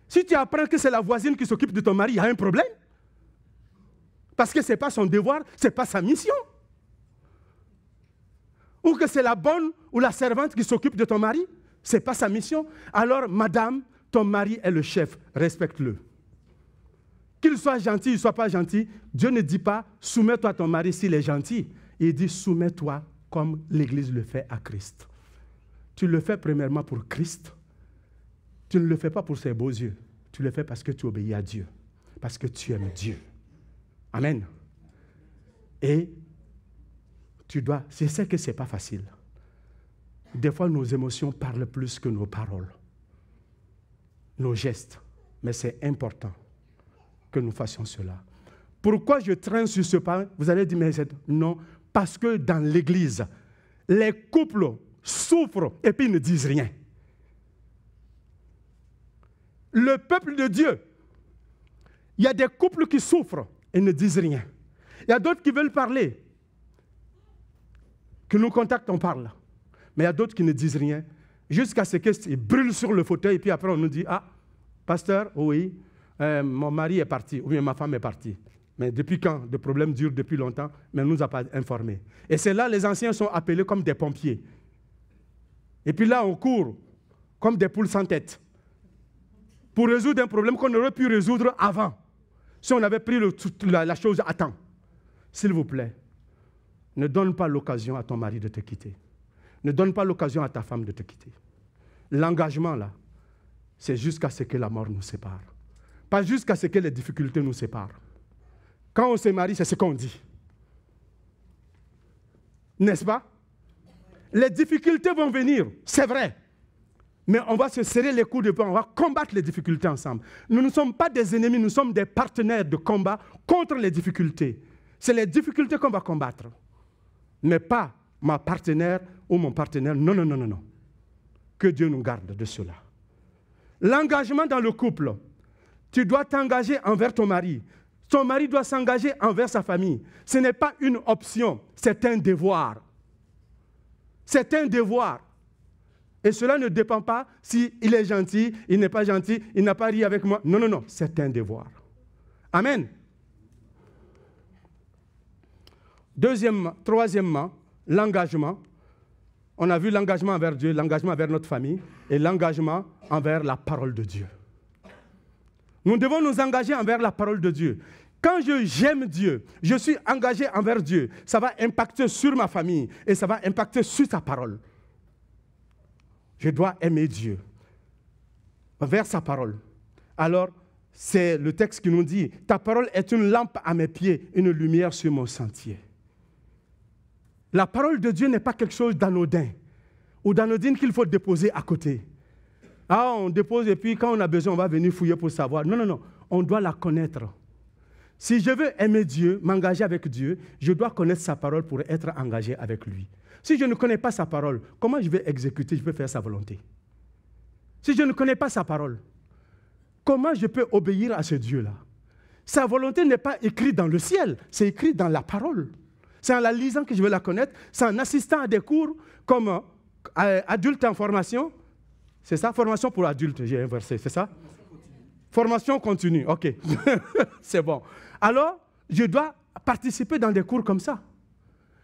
Si tu apprends que c'est la voisine qui s'occupe de ton mari, il y a un problème. Parce que ce n'est pas son devoir, ce n'est pas sa mission. Ou que c'est la bonne ou la servante qui s'occupe de ton mari, ce n'est pas sa mission. Alors, madame, ton mari est le chef, respecte-le. Qu'il soit gentil, il ne soit pas gentil, Dieu ne dit pas « soumets-toi à ton mari s'il est gentil ». Il dit « soumets-toi comme l'Église le fait à Christ ». Tu le fais premièrement pour Christ. Tu ne le fais pas pour ses beaux yeux. Tu le fais parce que tu obéis à Dieu, parce que tu aimes Dieu. Amen. Et tu dois, je sais que ce n'est pas facile. Des fois, nos émotions parlent plus que nos paroles, nos gestes, mais c'est important que nous fassions cela. Pourquoi je traîne sur ce pas? Vous allez dire, mais non, parce que dans l'Église, les couples souffrent et puis ils ne disent rien. Le peuple de Dieu, il y a des couples qui souffrent et ne disent rien. Il y a d'autres qui veulent parler, que nous contactent, on parle. Mais il y a d'autres qui ne disent rien, jusqu'à ce qu'ils brûlent sur le fauteuil et puis après on nous dit, ah, pasteur, oui, mon mari est parti, ou bien ma femme est partie. Mais depuis quand? Le problème dure depuis longtemps, mais on ne nous a pas informés. Et c'est là les anciens sont appelés comme des pompiers. Et puis là, on court comme des poules sans tête pour résoudre un problème qu'on aurait pu résoudre avant, si on avait pris la chose à temps. S'il vous plaît, ne donne pas l'occasion à ton mari de te quitter. Ne donne pas l'occasion à ta femme de te quitter. L'engagement, là, c'est jusqu'à ce que la mort nous sépare. Pas jusqu'à ce que les difficultés nous séparent. Quand on se marie, c'est ce qu'on dit. N'est-ce pas? Les difficultés vont venir, c'est vrai. Mais on va se serrer les coudes de poing, on va combattre les difficultés ensemble. Nous ne sommes pas des ennemis, nous sommes des partenaires de combat contre les difficultés. C'est les difficultés qu'on va combattre. Mais pas ma partenaire ou mon partenaire. Non, non, non, non, non. Que Dieu nous garde de cela. L'engagement dans le couple. Tu dois t'engager envers ton mari. Ton mari doit s'engager envers sa famille. Ce n'est pas une option, c'est un devoir. C'est un devoir. Et cela ne dépend pas s'il est gentil, il n'est pas gentil, il n'a pas ri avec moi. Non, non, non, c'est un devoir. Amen. Troisièmement, l'engagement. On a vu l'engagement envers Dieu, l'engagement envers notre famille et l'engagement envers la parole de Dieu. Nous devons nous engager envers la parole de Dieu. Quand j'aime Dieu, je suis engagé envers Dieu, ça va impacter sur ma famille et ça va impacter sur sa parole. Je dois aimer Dieu vers sa parole. Alors, c'est le texte qui nous dit, ta parole est une lampe à mes pieds, une lumière sur mon sentier. La parole de Dieu n'est pas quelque chose d'anodin ou d'anodine qu'il faut déposer à côté. Ah, on dépose et puis quand on a besoin, on va venir fouiller pour savoir. Non, non, non, on doit la connaître. Si je veux aimer Dieu, m'engager avec Dieu, je dois connaître sa parole pour être engagé avec lui. Si je ne connais pas sa parole, comment je vais exécuter, je peux faire sa volonté? Si je ne connais pas sa parole, comment je peux obéir à ce Dieu-là? Sa volonté n'est pas écrite dans le ciel, c'est écrit dans la parole. C'est en la lisant que je vais la connaître, c'est en assistant à des cours comme adulte en formation. C'est ça, formation pour adultes, j'ai inversé, c'est ça? Formation continue, ok. C'est bon. Alors, je dois participer dans des cours comme ça.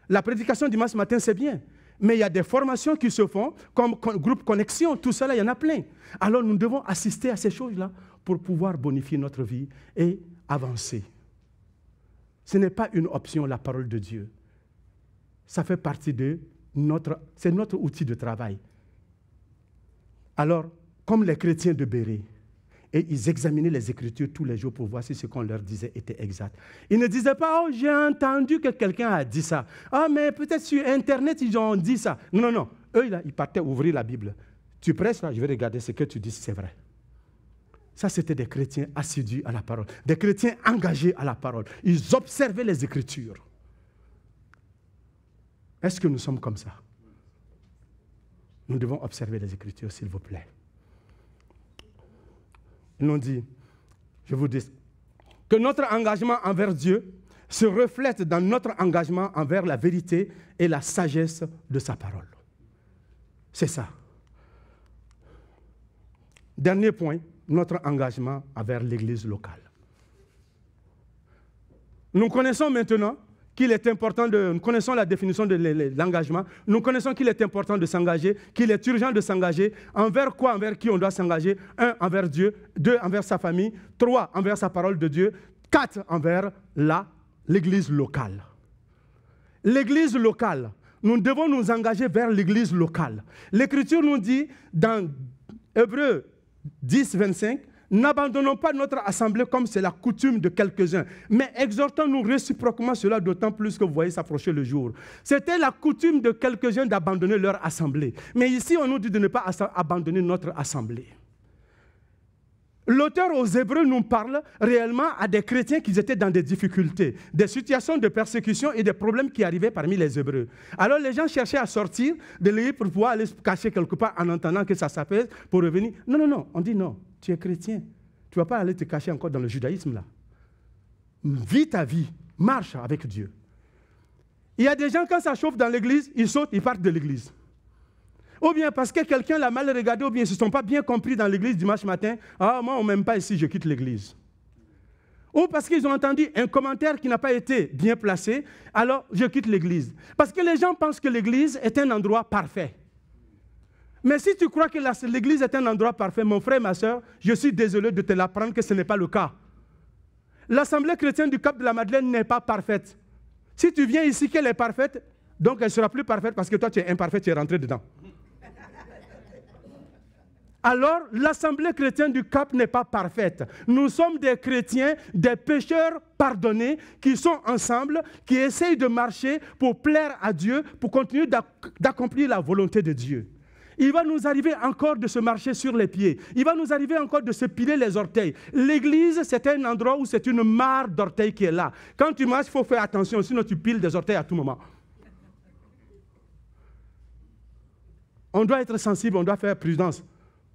La prédication dimanche matin, c'est bien. Mais il y a des formations qui se font, comme groupe connexion, tout ça, là, il y en a plein. Alors, nous devons assister à ces choses-là pour pouvoir bonifier notre vie et avancer. Ce n'est pas une option, la parole de Dieu. Ça fait partie de c'est notre outil de travail. Alors, comme les chrétiens de Bérée, et ils examinaient les Écritures tous les jours pour voir si ce qu'on leur disait était exact. Ils ne disaient pas, oh, j'ai entendu que quelqu'un a dit ça. Ah, mais peut-être sur Internet, ils ont dit ça. Non, non, non. Eux, là, ils partaient ouvrir la Bible. Tu presses là, je vais regarder ce que tu dis, si c'est vrai. Ça, c'était des chrétiens assidus à la parole, des chrétiens engagés à la parole. Ils observaient les Écritures. Est-ce que nous sommes comme ça? Nous devons observer les Écritures, s'il vous plaît. Ils nous dit, je vous dis, que notre engagement envers Dieu se reflète dans notre engagement envers la vérité et la sagesse de sa parole. C'est ça. Dernier point, notre engagement envers l'Église locale. Nous connaissons maintenant qu'il est important nous connaissons la définition de l'engagement, nous connaissons qu'il est important de s'engager, qu'il est urgent de s'engager. Envers quoi, envers qui on doit s'engager? 1, envers Dieu. 2, envers sa famille. 3, envers sa parole de Dieu. 4, envers l'Église locale. L'Église locale, nous devons nous engager vers l'Église locale. L'Écriture nous dit dans Hébreux 10, 25, n'abandonnons pas notre assemblée comme c'est la coutume de quelques-uns, mais exhortons-nous réciproquement, cela d'autant plus que vous voyez s'approcher le jour. C'était la coutume de quelques-uns d'abandonner leur assemblée. Mais ici, on nous dit de ne pas abandonner notre assemblée. L'auteur aux Hébreux nous parle réellement à des chrétiens qui étaient dans des difficultés, des situations de persécution et des problèmes qui arrivaient parmi les Hébreux. Alors les gens cherchaient à sortir de l'Église pour pouvoir aller se cacher quelque part en entendant que ça s'apaise pour revenir. Non, non, non, on dit non, tu es chrétien. Tu ne vas pas aller te cacher encore dans le judaïsme là. Vis ta vie, marche avec Dieu. Il y a des gens, quand ça chauffe dans l'église, ils sautent, ils partent de l'église. Ou bien parce que quelqu'un l'a mal regardé, ou bien ils ne se sont pas bien compris dans l'église dimanche matin. Ah, moi, on ne m'aime pas ici, je quitte l'église. ou parce qu'ils ont entendu un commentaire qui n'a pas été bien placé, alors je quitte l'église. Parce que les gens pensent que l'église est un endroit parfait. Mais si tu crois que l'église est un endroit parfait, mon frère, ma soeur, je suis désolé de te l'apprendre que ce n'est pas le cas. L'Assemblée chrétienne du Cap de la Madeleine n'est pas parfaite. Si tu viens ici qu'elle est parfaite, donc elle ne sera plus parfaite parce que toi tu es imparfait, tu es rentré dedans. Alors, l'Assemblée chrétienne du Cap n'est pas parfaite. Nous sommes des chrétiens, des pécheurs pardonnés, qui sont ensemble, qui essayent de marcher pour plaire à Dieu, pour continuer d'accomplir la volonté de Dieu. Il va nous arriver encore de se marcher sur les pieds. Il va nous arriver encore de se piler les orteils. L'église, c'est un endroit où c'est une mare d'orteils qui est là. Quand tu marches, il faut faire attention, sinon tu piles des orteils à tout moment. On doit être sensible, on doit faire prudence.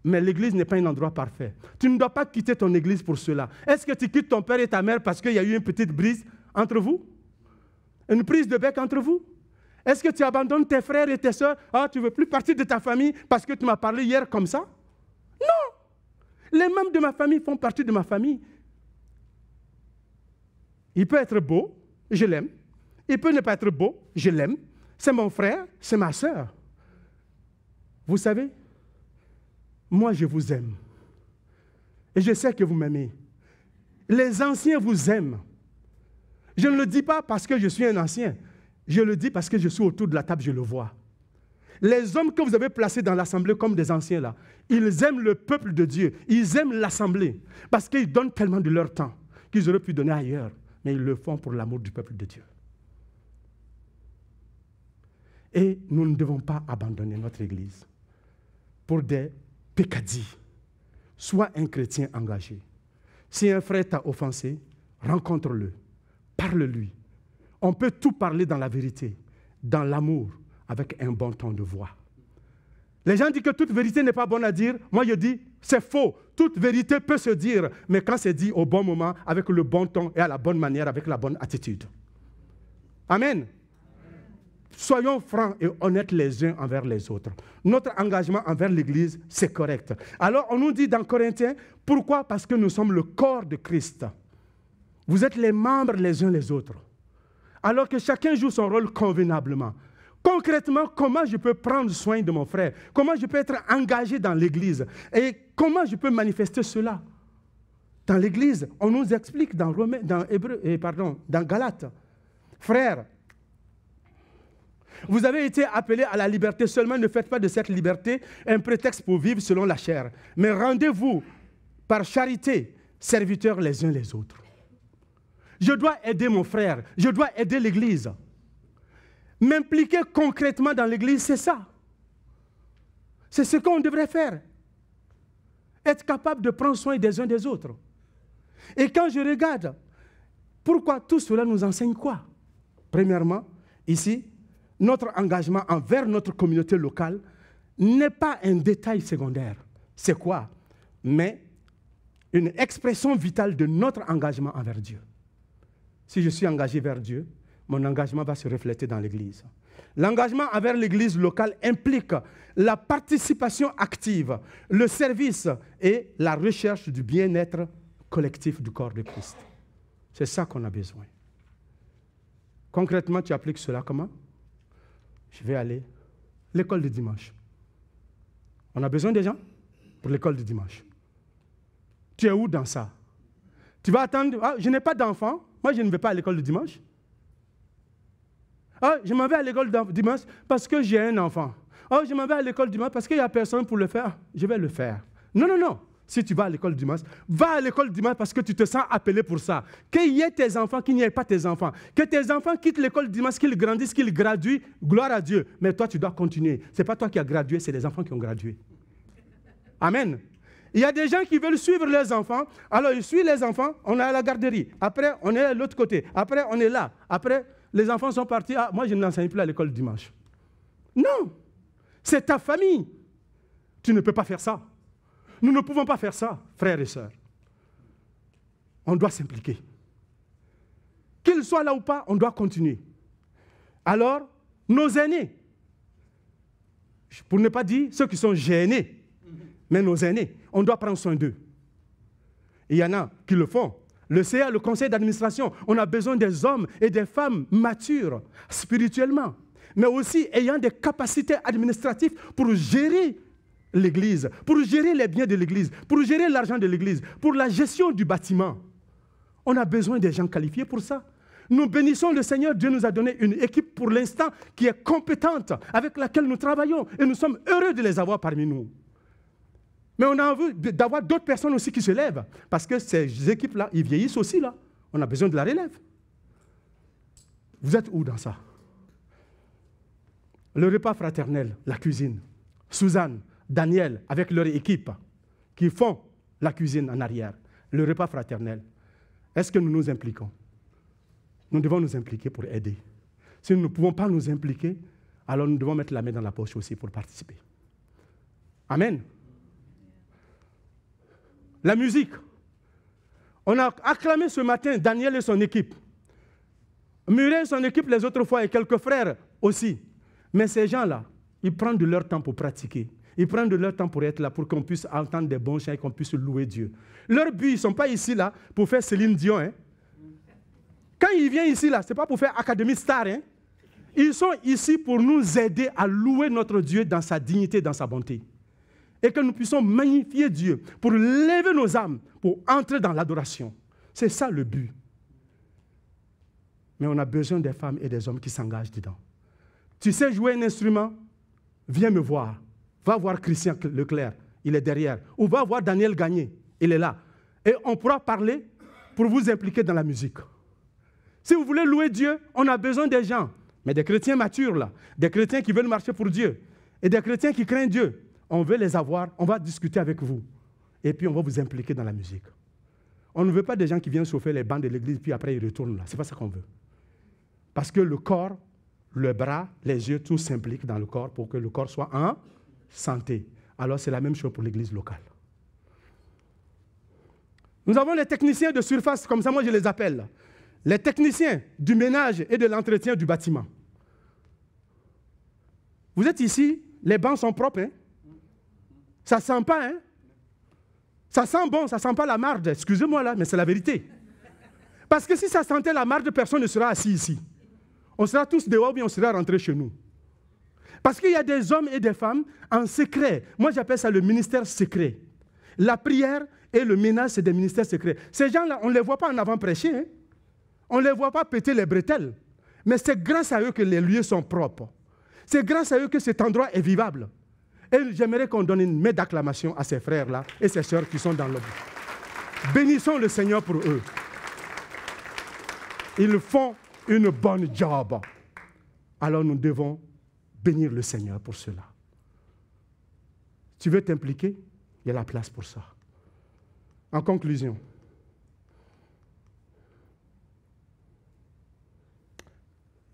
Mais l'église n'est pas un endroit parfait. Tu ne dois pas quitter ton église pour cela. Est-ce que tu quittes ton père et ta mère parce qu'il y a eu une petite brise entre vous? Une prise de bec entre vous? Est-ce que tu abandonnes tes frères et tes sœurs? Ah, tu ne veux plus partir de ta famille parce que tu m'as parlé hier comme ça? Non! Les membres de ma famille font partie de ma famille. Il peut être beau, je l'aime. Il peut ne pas être beau, je l'aime. C'est mon frère, c'est ma sœur. Vous savez, moi, je vous aime. Et je sais que vous m'aimez. Les anciens vous aiment. Je ne le dis pas parce que je suis un ancien. Je le dis parce que je suis autour de la table, je le vois. Les hommes que vous avez placés dans l'assemblée comme des anciens là, ils aiment le peuple de Dieu. Ils aiment l'assemblée parce qu'ils donnent tellement de leur temps qu'ils auraient pu donner ailleurs. Mais ils le font pour l'amour du peuple de Dieu. Et nous ne devons pas abandonner notre église pour des pécadilles. Sois un chrétien engagé. Si un frère t'a offensé, rencontre-le, parle-lui. On peut tout parler dans la vérité, dans l'amour, avec un bon ton de voix. Les gens disent que toute vérité n'est pas bonne à dire. Moi, je dis, c'est faux. Toute vérité peut se dire, mais quand c'est dit au bon moment, avec le bon ton et à la bonne manière, avec la bonne attitude. Amen. Soyons francs et honnêtes les uns envers les autres. Notre engagement envers l'Église, c'est correct. Alors, on nous dit dans Corinthiens, pourquoi? Parce que nous sommes le corps de Christ. Vous êtes les membres les uns les autres. Alors que chacun joue son rôle convenablement. Concrètement, comment je peux prendre soin de mon frère? Comment je peux être engagé dans l'Église? Et comment je peux manifester cela? Dans l'Église, on nous explique dans Galates. Frères, vous avez été appelés à la liberté, seulement ne faites pas de cette liberté un prétexte pour vivre selon la chair. Mais rendez-vous par charité, serviteurs les uns les autres. Je dois aider mon frère, je dois aider l'Église. M'impliquer concrètement dans l'Église, c'est ça. C'est ce qu'on devrait faire. Être capable de prendre soin des uns des autres. Et quand je regarde, pourquoi tout cela nous enseigne quoi? Premièrement, ici, notre engagement envers notre communauté locale n'est pas un détail secondaire. C'est quoi? Mais une expression vitale de notre engagement envers Dieu. Si je suis engagé vers Dieu, mon engagement va se refléter dans l'Église. L'engagement envers l'Église locale implique la participation active, le service et la recherche du bien-être collectif du corps de Christ. C'est ça qu'on a besoin. Concrètement, tu appliques cela comment? Je vais aller à l'école de dimanche. On a besoin des gens pour l'école de dimanche. Tu es où dans ça? Tu vas attendre, ah, je n'ai pas d'enfant, moi je ne vais pas à l'école de dimanche. Ah, je m'en vais à l'école de dimanche parce que j'ai un enfant. Ah, je m'en vais à l'école de dimanche parce qu'il n'y a personne pour le faire. Je vais le faire. Non, non, non. Si tu vas à l'école dimanche, va à l'école dimanche parce que tu te sens appelé pour ça. Qu'il y ait tes enfants, qu'il n'y ait pas tes enfants. Que tes enfants quittent l'école dimanche, qu'ils grandissent, qu'ils graduent, gloire à Dieu. Mais toi, tu dois continuer. Ce n'est pas toi qui as gradué, c'est les enfants qui ont gradué. Amen. Il y a des gens qui veulent suivre leurs enfants. Alors, ils suivent les enfants, on est à la garderie. Après, on est à l'autre côté. Après, on est là. Après, les enfants sont partis. Ah, moi, je n'enseigne plus à l'école dimanche. Non. C'est ta famille. Tu ne peux pas faire ça. Nous ne pouvons pas faire ça, frères et sœurs. On doit s'impliquer. Qu'ils soient là ou pas, on doit continuer. Alors, nos aînés, pour ne pas dire ceux qui sont gênés, mais nos aînés, on doit prendre soin d'eux. Il y en a qui le font le CA, le conseil d'administration, on a besoin des hommes et des femmes matures spirituellement, mais aussi ayant des capacités administratives pour gérer l'Église, pour gérer les biens de l'Église, pour gérer l'argent de l'Église, pour la gestion du bâtiment. On a besoin des gens qualifiés pour ça. Nous bénissons le Seigneur, Dieu nous a donné une équipe pour l'instant qui est compétente, avec laquelle nous travaillons, et nous sommes heureux de les avoir parmi nous. Mais on a envie d'avoir d'autres personnes aussi qui se lèvent, parce que ces équipes-là, ils vieillissent aussi, là. On a besoin de la relève. Vous êtes où dans ça? Le repas fraternel, la cuisine, Suzanne, Daniel, avec leur équipe, qui font la cuisine en arrière, le repas fraternel, est-ce que nous nous impliquons? Nous devons nous impliquer pour aider. Si nous ne pouvons pas nous impliquer, alors nous devons mettre la main dans la poche aussi pour participer. Amen. La musique. On a acclamé ce matin Daniel et son équipe. Muret et son équipe les autres fois et quelques frères aussi. Mais ces gens-là, ils prennent de leur temps pour pratiquer. Ils prennent de leur temps pour être là, pour qu'on puisse entendre des bons chants et qu'on puisse louer Dieu. Leur but, ils ne sont pas ici là pour faire Céline Dion. Hein. Quand ils viennent ici là, ce n'est pas pour faire Académie Star. Hein. Ils sont ici pour nous aider à louer notre Dieu dans sa dignité, dans sa bonté. Et que nous puissions magnifier Dieu, pour lever nos âmes, pour entrer dans l'adoration. C'est ça le but. Mais on a besoin des femmes et des hommes qui s'engagent dedans. Tu sais jouer un instrument? Viens me voir. Va voir Christian Leclerc, il est derrière. Ou va voir Daniel Gagné, il est là. Et on pourra parler pour vous impliquer dans la musique. Si vous voulez louer Dieu, on a besoin des gens. Mais des chrétiens matures là, des chrétiens qui veulent marcher pour Dieu, et des chrétiens qui craignent Dieu. On veut les avoir, on va discuter avec vous. Et puis on va vous impliquer dans la musique. On ne veut pas des gens qui viennent chauffer les bancs de l'église, puis après ils retournent là. Ce n'est pas ça qu'on veut. Parce que le corps, le bras, les yeux, tout s'implique dans le corps pour que le corps soit en santé. Alors c'est la même chose pour l'église locale. Nous avons les techniciens de surface, comme ça moi je les appelle. Les techniciens du ménage et de l'entretien du bâtiment. Vous êtes ici, les bancs sont propres, hein? Ça ne sent pas, hein? Ça sent bon, ça ne sent pas la marde. Excusez-moi là, mais c'est la vérité. Parce que si ça sentait la marde, personne ne sera assis ici. On sera tous dehors, puis on sera rentrés chez nous. Parce qu'il y a des hommes et des femmes en secret. Moi, j'appelle ça le ministère secret. La prière et le ménage, c'est des ministères secrets. Ces gens-là, on ne les voit pas en avant prêcher. Hein? On ne les voit pas péter les bretelles. Mais c'est grâce à eux que les lieux sont propres. C'est grâce à eux que cet endroit est vivable. Et j'aimerais qu'on donne une main d'acclamation à ces frères-là et ces sœurs qui sont dans l'ombre. Bénissons le Seigneur pour eux. Ils font une bonne job. Alors nous devons bénir le Seigneur pour cela. Tu veux t'impliquer? Il y a la place pour ça. En conclusion,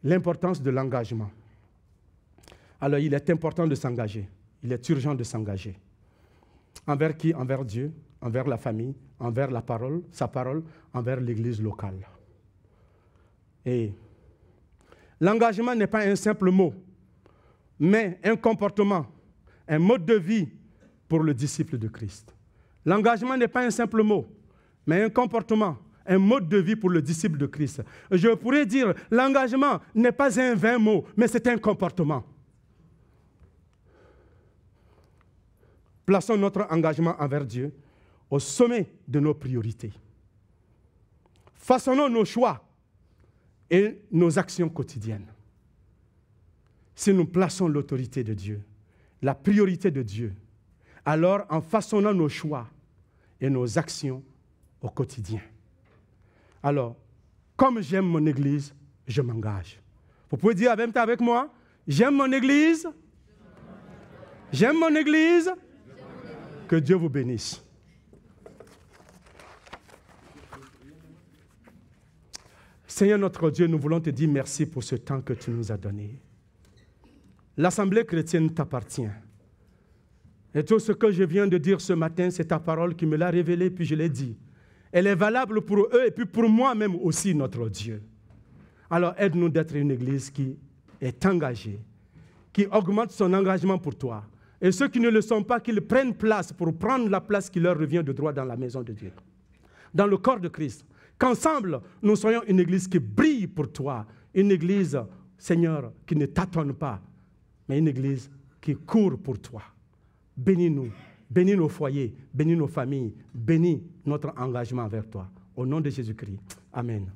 l'importance de l'engagement. Alors il est important de s'engager. Il est urgent de s'engager. Envers qui? Envers Dieu, envers la famille, envers la parole, sa parole, envers l'église locale. Et l'engagement n'est pas un simple mot, mais un comportement, un mode de vie pour le disciple de Christ. L'engagement n'est pas un simple mot, mais un comportement, un mode de vie pour le disciple de Christ. Je pourrais dire, l'engagement n'est pas un vain mot, mais c'est un comportement. Plaçons notre engagement envers Dieu au sommet de nos priorités. Façonnons nos choix et nos actions quotidiennes. Si nous plaçons l'autorité de Dieu, la priorité de Dieu, alors en façonnant nos choix et nos actions au quotidien. Alors, comme j'aime mon église, je m'engage. Vous pouvez dire en même temps avec moi, j'aime mon église, j'aime mon église. Que Dieu vous bénisse. Seigneur notre Dieu, nous voulons te dire merci pour ce temps que tu nous as donné. L'Assemblée chrétienne t'appartient. Et tout ce que je viens de dire ce matin, c'est ta parole qui me l'a révélé, puis je l'ai dit. Elle est valable pour eux et puis pour moi-même aussi, notre Dieu. Alors aide-nous d'être une église qui est engagée, qui augmente son engagement pour toi. Et ceux qui ne le sont pas, qu'ils prennent place pour prendre la place qui leur revient de droit dans la maison de Dieu. Dans le corps de Christ, Qu'ensemble, nous soyons une église qui brille pour toi. Une église, Seigneur, qui ne tâtonne pas, mais une église qui court pour toi. Bénis-nous, bénis nos foyers, bénis nos familles, bénis notre engagement vers toi. Au nom de Jésus-Christ. Amen.